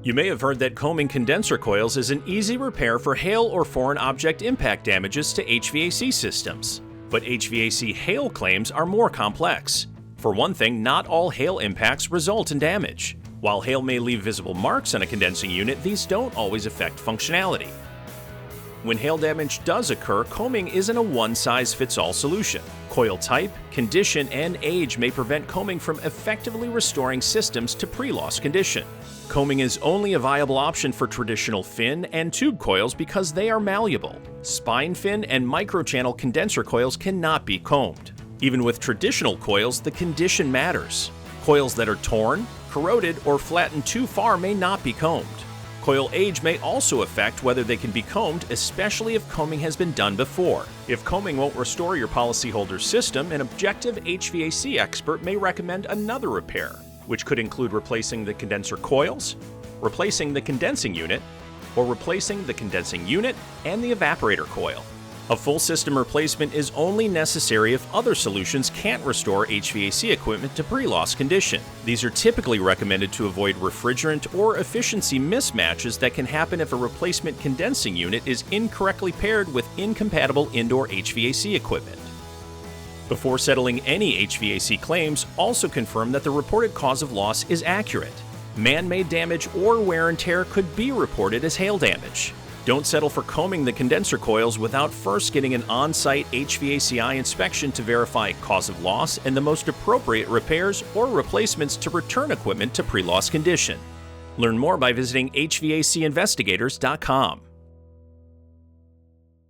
You may have heard that combing condenser coils is an easy repair for hail or foreign object impact damages to HVAC systems. But HVAC hail claims are more complex. For one thing, not all hail impacts result in damage. While hail may leave visible marks on a condensing unit, these don't always affect functionality. When hail damage does occur, combing isn't a one-size-fits-all solution. Coil type, condition, and age may prevent combing from effectively restoring systems to pre-loss condition. Combing is only a viable option for traditional fin and tube coils because they are malleable. Spine fin and microchannel condenser coils cannot be combed. Even with traditional coils, the condition matters. Coils that are torn, corroded, or flattened too far may not be combed. Coil age may also affect whether they can be combed, especially if combing has been done before. If combing won't restore your policyholder's system, an objective HVAC expert may recommend another repair, which could include replacing the condenser coils, replacing the condensing unit, or replacing the condensing unit and the evaporator coil. A full system replacement is only necessary if other solutions can't restore HVAC equipment to pre-loss condition. These are typically recommended to avoid refrigerant or efficiency mismatches that can happen if a replacement condensing unit is incorrectly paired with incompatible indoor HVAC equipment. Before settling any HVAC claims, also confirm that the reported cause of loss is accurate. Man-made damage or wear and tear could be reported as hail damage. Don't settle for combing the condenser coils without first getting an on-site HVACI inspection to verify cause of loss and the most appropriate repairs or replacements to return equipment to pre-loss condition. Learn more by visiting HVACinvestigators.com.